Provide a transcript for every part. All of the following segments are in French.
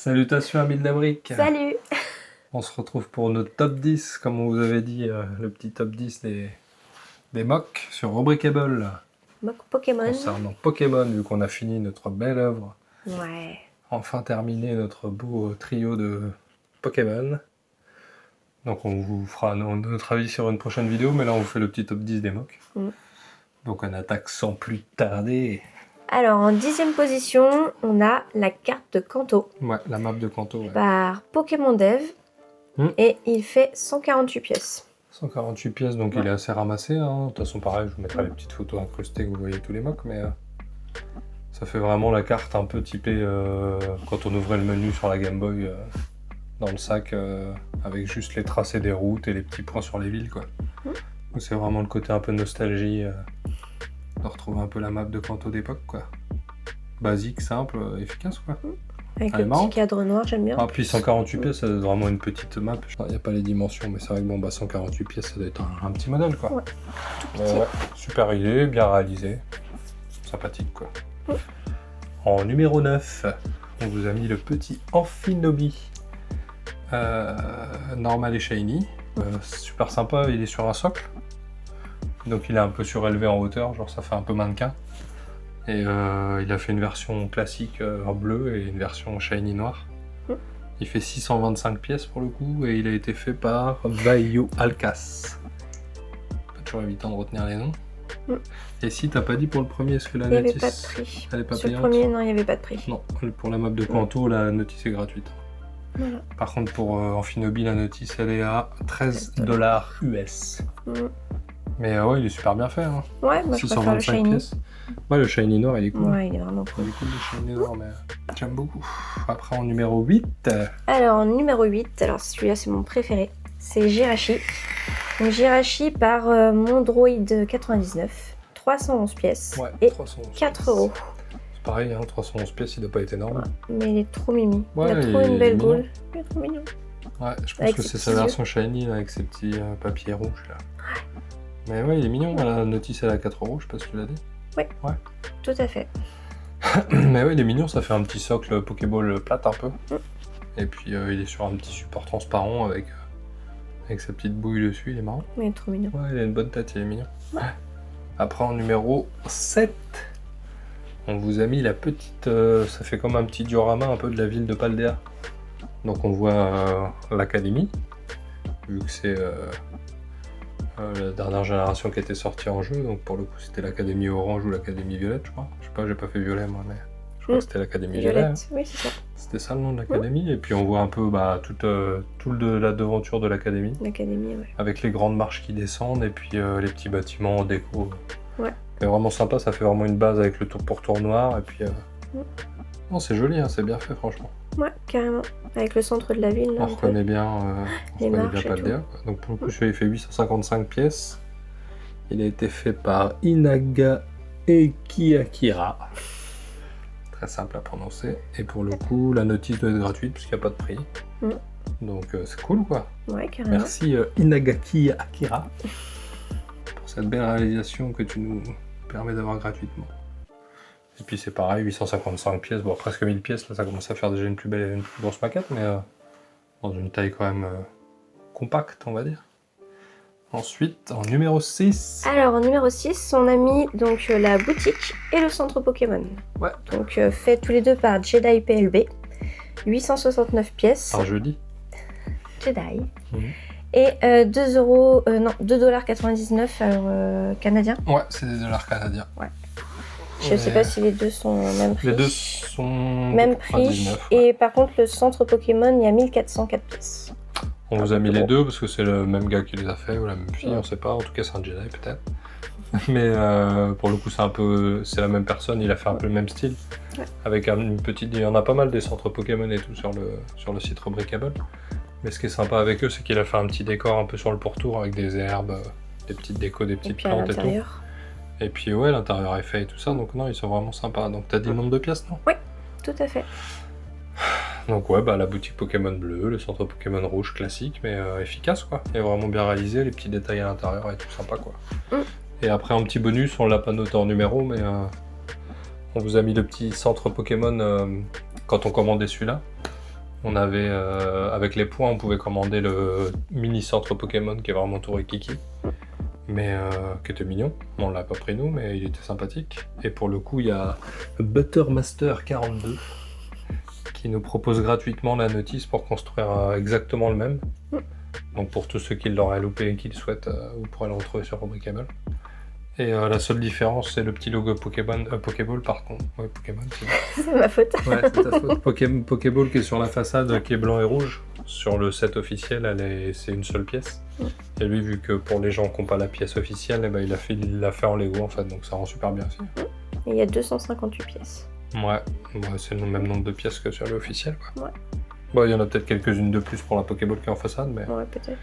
Salutations amis de la brique. Salut. On se retrouve pour notre top 10, comme on vous avait dit, le petit top 10 des mocks sur Rubricable. Mock Pokémon. Concernant Pokémon, vu qu'on a fini notre belle œuvre. Ouais. Enfin terminé notre beau trio de Pokémon. Donc on vous fera notre avis sur une prochaine vidéo, mais là on vous fait le petit top 10 des mocks. Donc on attaque sans plus tarder. Alors en 10e position, on a la carte de Kanto. Ouais, la map de Kanto. Ouais. Par Pokémon Dev. Et il fait 148 pièces. 148 pièces, donc il est assez ramassé. Hein. De toute façon, pareil, je vous mettrai les petites photos incrustées que vous voyez tous les mocks, mais ça fait vraiment la carte un peu typée quand on ouvrait le menu sur la Game Boy dans le sac, avec juste les tracés des routes et les petits points sur les villes, quoi. Donc c'est vraiment le côté un peu nostalgie de retrouver un peu la map de Kanto d'époque, quoi. Basique, simple, efficace, quoi. Avec le petit cadre noir, j'aime bien. Ah, puis 148 pièces, c'est vraiment une petite map. Il n'y a pas les dimensions, mais c'est vrai que bon, 148 pièces, ça doit être un petit modèle, quoi. Ouais, tout petit. Ouais, super idée, bien réalisé. Sympathique, quoi. En numéro 9, on vous a mis le petit Amphinobi. Normal et shiny. Super sympa, il est sur un socle. Donc il est un peu surélevé en hauteur, genre ça fait un peu mannequin. Et il a fait une version classique en bleu et une version shiny noir. Il fait 625 pièces pour le coup et il a été fait par Vaio Alcas. Pas toujours évident de retenir les noms. Et si t'as pas dit pour le premier, est-ce que la notice... Il n'y avait pas de prix. Elle est pas Sur payante? le premier, non, il n'y avait pas de prix. Non, pour la map de Kanto, la notice est gratuite. Voilà. Par contre pour Amphinobi, la notice elle est à 13 $ US. Mais ouais, il est super bien fait. Hein. Ouais, moi je préfère le shiny. Pièces. Ouais, le shiny noir, il est cool. Ouais, il est vraiment cool. Il est cool le shiny noir, mais j'aime beaucoup. Après, en numéro 8... Alors, en numéro 8, alors celui-là, c'est mon préféré. C'est Jirachi. Donc, Jirachi par Mondroid 99. 311 pièces. Ouais, et 311 4 €. C'est pareil, hein, 311 pièces, il doit pas être énorme. Ouais, mais il est trop mimi. Ouais, il a trop une belle boule. Il est trop mignon. Ouais, je pense avec que c'est sa version shiny, là, avec ses petits papiers rouges, là. Mais ouais, il est mignon, la notice elle est à 4 €, je sais pas si tu l'as dit. Oui, ouais. Tout à fait. Mais ouais, il est mignon, ça fait un petit socle Pokéball plate un peu. Et puis il est sur un petit support transparent avec sa petite bouille dessus, il est marrant. Il est trop mignon. Ouais, il a une bonne tête, il est mignon. Après en numéro 7, on vous a mis la petite... ça fait comme un petit diorama un peu de la ville de Paldea. Donc on voit l'académie, vu que c'est... la dernière génération qui était sortie en jeu, donc pour le coup c'était l'académie orange ou l'académie violette, je crois. Je sais pas, j'ai pas fait violet moi, mais je crois que c'était l'académie violette. Hein. Oui, c'est ça. C'était ça le nom de l'académie, et puis on voit un peu tout la devanture de l'académie. L'académie, ouais. Avec les grandes marches qui descendent, et puis les petits bâtiments en déco. Ouais. C'est vraiment sympa, ça fait vraiment une base avec le pourtour noir, et puis... Non, c'est joli, hein, c'est bien fait franchement. Ouais, carrément. Avec le centre de la ville. Là, on reconnaît bien, Paldea. Donc pour le coup, celui-là il fait 855 pièces. Il a été fait par Inaga Ekiakira. Très simple à prononcer. Et pour le coup, la notice doit être gratuite puisqu'il n'y a pas de prix. Donc c'est cool quoi. Ouais, carrément. Merci Inagaki Akira pour cette belle réalisation que tu nous permets d'avoir gratuitement. Et puis c'est pareil, 855 pièces, bon presque 1000 pièces, là ça commence à faire déjà une plus grosse maquette, mais dans une taille quand même compacte, on va dire. Ensuite, en numéro 6... Alors en numéro 6, on a mis donc la boutique et le centre Pokémon. Ouais. Donc fait tous les deux par Jedi PLB. 869 pièces. Par jeudi. Jedi. Et 2,99 canadiens. Ouais, c'est des dollars canadiens. Ouais. Je sais pas si les deux sont au même prix. Les deux sont même prix. Et par contre, le centre Pokémon, il y a 1404 pièces. On vous a mis les deux parce que c'est le même gars qui les a fait, ou la même fille, on sait pas. En tout cas, c'est un Jedi peut-être. Mais pour le coup, c'est la même personne, il a fait un peu le même style. Ouais. Avec une petite... Il y en a pas mal des centres Pokémon et tout sur le site Rubricable. Mais ce qui est sympa avec eux, c'est qu'il a fait un petit décor un peu sur le pourtour avec des herbes, des petites décos, des petites plantes et tout. Et puis ouais, l'intérieur est fait et tout ça, donc non, ils sont vraiment sympas. Donc t'as dit le nombre de pièces, non? Oui, tout à fait. Donc ouais, la boutique Pokémon bleu, le centre Pokémon rouge classique, mais efficace quoi. Et vraiment bien réalisé, les petits détails à l'intérieur et tout sympa quoi. Et après en petit bonus, on l'a pas noté en numéro, mais on vous a mis le petit centre Pokémon quand on commandait celui-là. On avait, avec les points, on pouvait commander le mini-centre Pokémon qui est vraiment tout Kiki, mais qui était mignon. On l'a pas pris nous, mais il était sympathique. Et pour le coup, il y a Buttermaster 42 qui nous propose gratuitement la notice pour construire exactement le même. Donc pour tous ceux qui l'auraient loupé et qui le souhaitent, vous pourrez le retrouver sur Rubricable. Et la seule différence, c'est le petit logo Pokéball par contre. Ouais, Pokémon, c'est ma faute. Ouais, c'est ta faute. Pokéball qui est sur la façade, qui est blanc et rouge. Sur le set officiel, c'est une seule pièce. Et lui, vu que pour les gens qui n'ont pas la pièce officielle, eh ben, il l'a fait en Lego en fait, donc ça rend super bien aussi. Et il y a 258 pièces. Ouais, c'est le même nombre de pièces que sur l'officiel. Ouais. Bon, il y en a peut-être quelques-unes de plus pour la Pokéball qui est en façade, mais... Ouais, peut-être.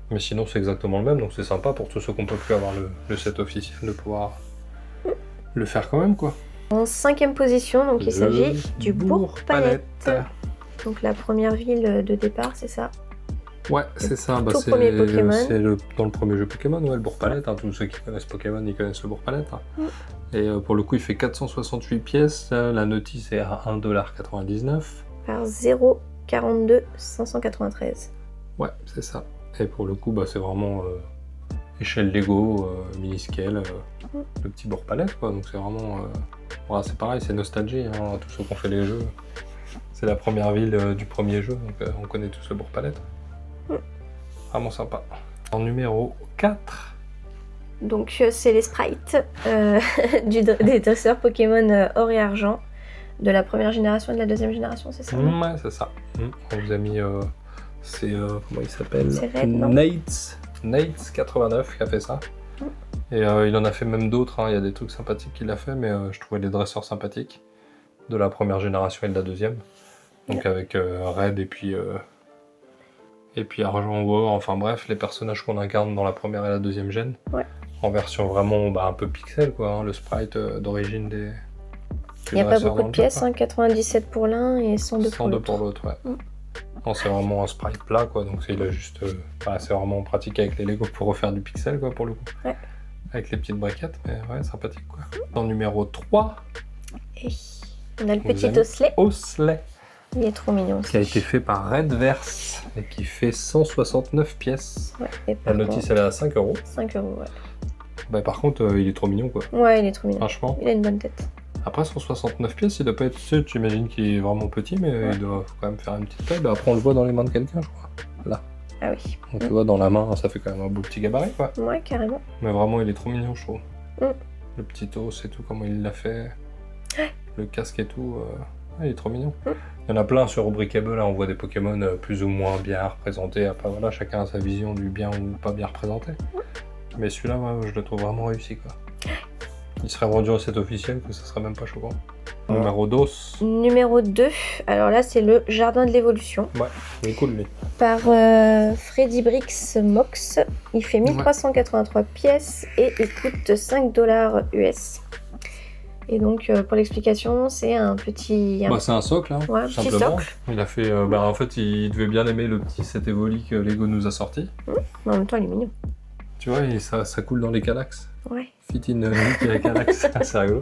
Mais sinon, c'est exactement le même, donc c'est sympa pour tous ceux qui n'ont pas pu avoir le set officiel de pouvoir le faire quand même, quoi. En 5e position, donc il s'agit du Bourg-Palette. Donc la première ville de départ, c'est ça? Ouais, c'est ça. Tout premier Pokémon. C'est dans le premier jeu Pokémon, ouais, le Bourg-Palette. Hein. Tous ceux qui connaissent Pokémon, ils connaissent le Bourg-Palette. Hein. Et pour le coup, il fait 468 pièces. La notice est à 1,99$. Par 0,42 593. Ouais, c'est ça. Et pour le coup, bah, c'est vraiment échelle Lego, mini-scale, le petit Bourg-Palette, quoi. Donc c'est vraiment... voilà, c'est pareil, c'est nostalgie, hein, tous ceux qui ont fait les jeux. C'est la première ville du premier jeu, donc on connaît tous le Bourg-Palette. Vraiment sympa. En numéro 4. Donc c'est les sprites des dresseurs Pokémon or et argent de la première génération et de la deuxième génération, c'est ça? Ouais, c'est ça. On vous a mis... c'est... comment il s'appelle? C'est Red, non? Nates 89 qui a fait ça. Et il en a fait même d'autres, hein. Il y a des trucs sympathiques qu'il a fait, mais je trouvais les dresseurs sympathiques de la première génération et de la deuxième. Donc avec Red et puis Argent ou Or, enfin bref, les personnages qu'on incarne dans la première et la deuxième gène. Ouais. En version vraiment un peu pixel, quoi, hein, le sprite d'origine des... Il n'y a pas beaucoup de pièces, hein, 97 pour l'un et 102 pour l'autre. 102 pour l'autre, ouais. Non, c'est vraiment un sprite plat, quoi, donc il a juste... c'est vraiment pratique avec les Lego pour refaire du pixel, quoi, pour le coup. Ouais. Avec les petites briquettes, mais ouais, sympathique, quoi. En numéro 3... Et on a le petit Osley. Osley. Il est trop mignon aussi. Qui a été fait par Redverse et qui fait 169 pièces. Ouais, et la notice, elle est à 5€. 5€, ouais. Bah, par contre, il est trop mignon, quoi. Ouais, il est trop mignon. Franchement. Il a une bonne tête. Après, 169 pièces, il doit pas être... Tu imagines qu'il est vraiment petit, mais il doit quand même faire une petite taille. Bah, après, on le voit dans les mains de quelqu'un, je crois. Là. Ah oui. Donc, tu vois, dans la main, ça fait quand même un beau petit gabarit, quoi. Ouais, carrément. Mais vraiment, il est trop mignon, je trouve. Le petit os et tout, comment il l'a fait. Le casque et tout... il est trop mignon. Il y en a plein sur Rubricable, là, on voit des Pokémon plus ou moins bien représentés. Après, voilà, chacun a sa vision du bien ou pas bien représenté. Mais celui-là, je le trouve vraiment réussi, quoi. Il serait vendu en set officiel, que ça serait même pas choquant. Numéro 2. Numéro 2, alors là, c'est le Jardin de l'Évolution. Ouais, il est cool, lui. Par Freddy Brix Mox. Il fait 1383 pièces et il coûte 5$ US. Et donc, pour l'explication, c'est un petit... c'est un socle, hein, ouais, tout simplement. Socle. Il a fait... en fait, il devait bien aimer le petit set Evoli que Lego nous a sorti. Mais en même temps, il est mignon. Tu vois, et ça coule dans les Calax. Ouais. Fit in avec les Calax, c'est rigolo.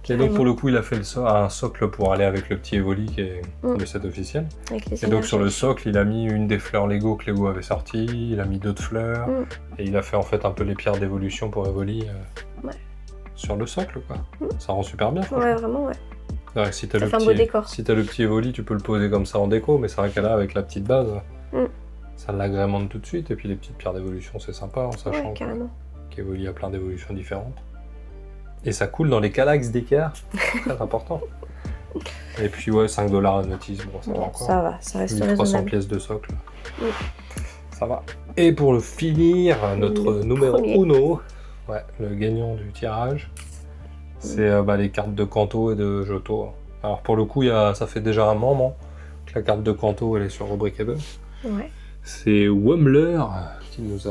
Et donc, pour le coup, il a fait un socle pour aller avec le petit Evoli qui est le set officiel. Et donc, sur le socle, il a mis une des fleurs Lego que Lego avait sorti, il a mis d'autres fleurs, et il a fait en fait un peu les pierres d'évolution pour Evoli. Sur le socle, quoi. Ça rend super bien, franchement. Ouais, vraiment, ouais. Ouais, si t'as ça fait un beau décor. Si t'as le petit Evoli, tu peux le poser comme ça en déco, mais c'est vrai qu'elle là, avec la petite base, ça l'agrémente tout de suite. Et puis les petites pierres d'évolution, c'est sympa, en sachant qu'Evoli a plein d'évolutions différentes. Et ça coule dans les Calax d'équerre, très important. Et puis ouais, 5$ la notice, bon, ça va encore. Ça va, ça reste 1300 raisonnable. pièces de socle. Ça va. Et pour le finir, notre numéro 1, ouais, le gagnant du tirage, c'est les cartes de Kanto et de Johto. Alors pour le coup, ça fait déjà un moment que la carte de Kanto, elle est sur Rubricable. Ouais. C'est Wummler qui nous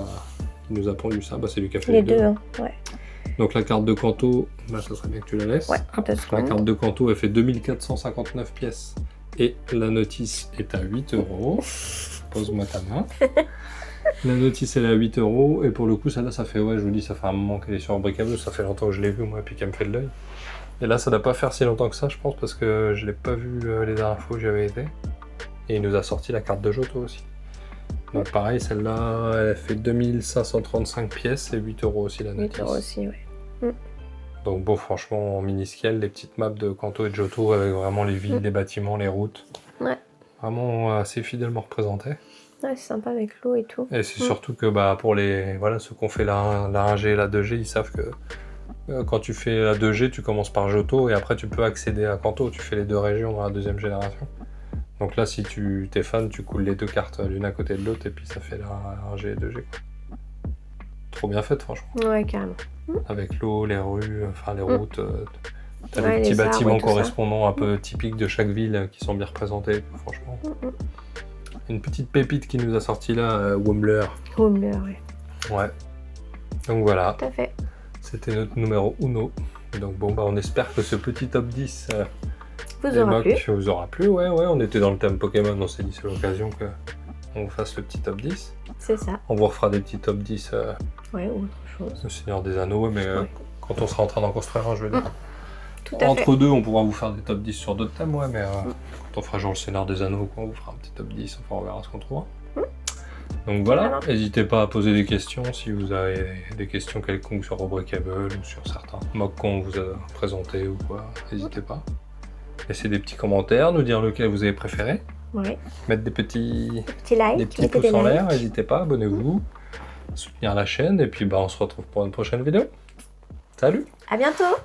a pondu ça. C'est lui qui a fait les deux. Hein. Ouais. Donc la carte de Kanto, ça serait bien que tu la laisses. Ouais, la carte de Kanto, elle fait 2459 pièces. Et la notice est à 8€. Pose-moi ta main. La notice elle est à 8€. Et pour le coup, celle-là, ça fait, je vous dis, ça fait un moment qu'elle est sur Rubricable. Ça fait longtemps que je l'ai vue, moi, et puis qu'elle me fait de l'œil. Et là, ça doit pas faire si longtemps que ça, je pense, parce que je l'ai pas vu les dernières fois où j'y avais été. Et il nous a sorti la carte de Johto aussi. Donc pareil, celle-là, elle fait 2535 pièces et 8 € aussi la notice. 8 € aussi, ouais. Donc bon, franchement, en mini-scale, les petites maps de Kanto et de Johto avec vraiment les villes, les bâtiments, les routes. Ouais. Vraiment assez fidèlement représenté. Ouais, c'est sympa avec l'eau et tout. Et c'est surtout que bah, pour les ceux qui ont fait la 1G et la 2G, ils savent que quand tu fais la 2G, tu commences par Johto et après tu peux accéder à Kanto. Tu fais les 2 régions dans la deuxième génération. Donc là, si tu t'es fan, tu coules les 2 cartes l'une à côté de l'autre et puis ça fait la 1G et 2G. Quoi. Trop bien faite, franchement. Ouais, carrément. Avec l'eau, les rues, enfin les routes. T'as Ouais, les petits les arbres bâtiments et tout correspondants un peu typiques de chaque ville qui sont bien représentés, franchement. Une petite pépite qui nous a sorti là, Wumbler. Wumbler, ouais. Ouais. Donc voilà. Tout à fait. C'était notre numéro 1. Donc bon, bah on espère que ce petit top 10 Vous aura plu. vous aura plu. Ouais, on était dans le thème Pokémon, on s'est dit c'est l'occasion qu'on fasse le petit top 10. C'est ça. On vous refera des petits top 10 ouais, ou autre chose. Le Seigneur des Anneaux, mais quand on sera en train d'en construire un, je veux dire. Tout à fait. Entre deux, on pourra vous faire des top 10 sur d'autres thèmes, ouais, mais quand on fera genre le Seigneur des Anneaux, on vous fera un petit top 10, enfin on verra ce qu'on trouvera. Donc voilà, n'hésitez pas à poser des questions si vous avez des questions quelconques sur Unbreakable ou sur certains mocks qu'on vous a présentés ou quoi, n'hésitez pas. Laissez des petits commentaires, nous dire lequel vous avez préféré. Ouais. Mettre des petits likes, des petits pouces en l'air, n'hésitez pas, abonnez-vous, soutenir la chaîne et puis bah on se retrouve pour une prochaine vidéo. Salut! À bientôt!